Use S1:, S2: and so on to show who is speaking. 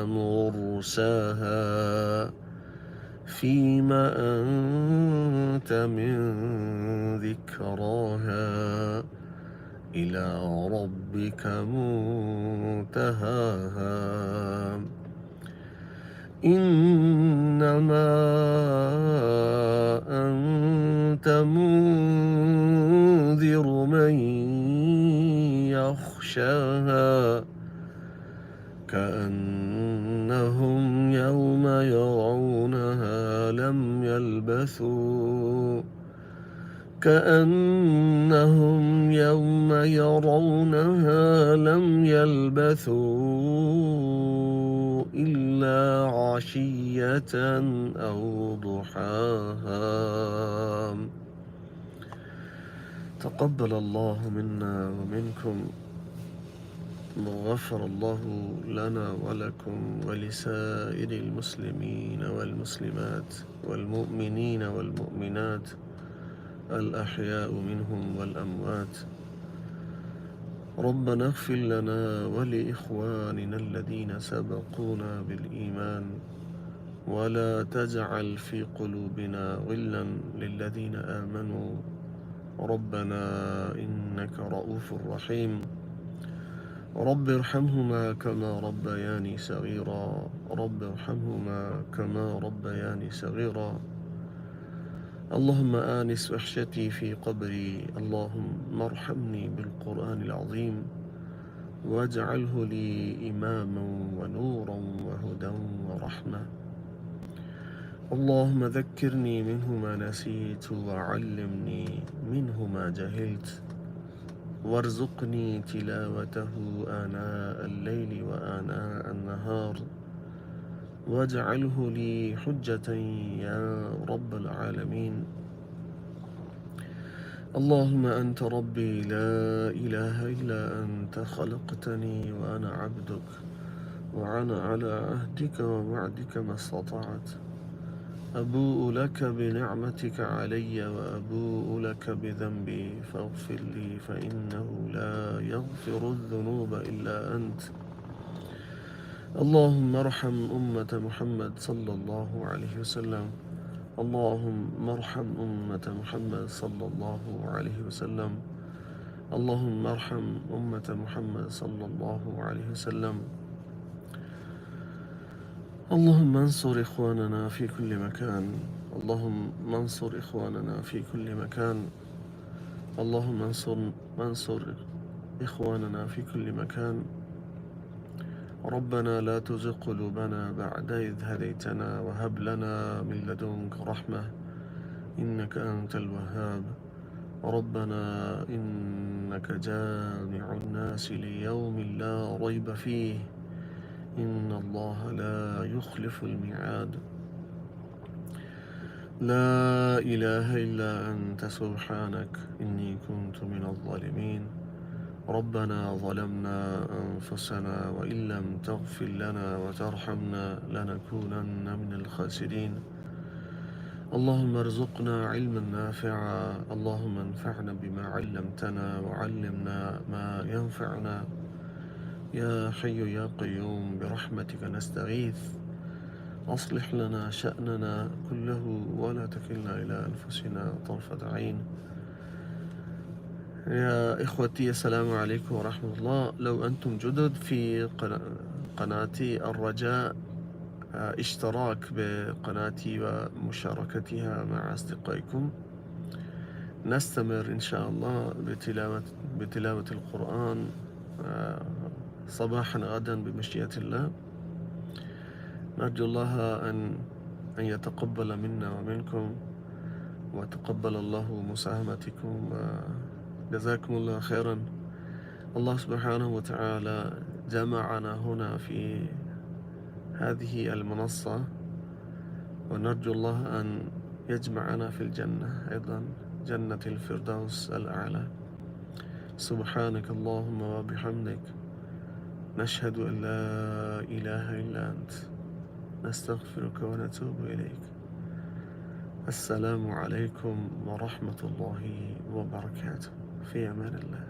S1: مرساها فيم أنت من ذكراها إلى ربك منتهاها إنما أنت منذر من يخشاها كأنهم يوم يرونها لم يلبثوا كأنهم يوم يرونها لم يلبثوا إلا عشية أو ضحاها. تقبل الله منا ومنكم، وغفر الله لنا ولكم ولسائر المسلمين والمسلمات والمؤمنين والمؤمنات الأحياء منهم والأموات. ربنا اغفر لنا ولإخواننا الذين سبقونا بالإيمان ولا تجعل في قلوبنا غلا للذين آمنوا ربنا إنك رؤوف رحيم. رب ارحمهما كما ربياني صغيرا رب ارحمهما كما ربياني صغيرا. اللهم آنس وحشتي في قبري، اللهم ارحمني بالقرآن العظيم واجعله لي إماما ونورا وهدى ورحمة. اللهم ذكرني منه ما نسيت وعلمني منه ما جهلت وارزقني تلاوته آناء الليل وآناء النهار واجعله لي حجة يا رب العالمين. اللهم أنت ربي لا إله إلا أنت خلقتني وأنا عبدك وأنا على عهدك ووعدك ما استطعت. أبوء لك بنعمتك علي وأبوء لك بذنبي فاغفر لي فإنه لا يغفر الذنوب إلا أنت. اللهم ارحم أمة محمد صلى الله عليه وسلم. اللهم ارحم أمة محمد صلى الله عليه وسلم. اللهم ارحم أمة محمد صلى الله عليه وسلم. اللهم انصر إخواننا في كل مكان. اللهم انصر إخواننا في كل مكان. اللهم انصر إخواننا في كل مكان. ربنا لا تزغ قلوبنا بعد إذ هديتنا وهب لنا من لدنك رحمة إنك أنت الوهاب. ربنا إنك جامع الناس ليوم لا ريب فيه إن الله لا يخلف الميعاد. لا إله إلا أنت سبحانك إني كنت من الظالمين. ربنا ظلمنا أنفسنا وإن لم تغفر لنا وترحمنا لنكونن من الخاسرين. اللهم ارزقنا علما نافعا. اللهم انفعنا بما علمتنا وعلمنا ما ينفعنا. يا حي يا قيوم برحمتك نستغيث. أصلح لنا شأننا كله ولا تكلنا إلى أنفسنا طرفة عين. يا إخوتي السلام عليكم ورحمة الله. لو أنتم جدد في قناتي الرجاء اشتراك بقناتي ومشاركتها مع أصدقائكم. نستمر إن شاء الله بتلاوة القرآن صباحا غدا بمشيئة الله. نرجو الله أن يتقبل منا ومنكم وتقبل الله مساهمتكم. جزاكم الله خيرا. الله سبحانه وتعالى جمعنا هنا في هذه المنصة ونرجو الله أن يجمعنا في الجنة أيضا، جنة الفردوس الأعلى. سبحانك اللهم وبحمدك نشهد أن لا إله إلا أنت نستغفرك ونتوب إليك. السلام عليكم ورحمة الله وبركاته. في أمان الله.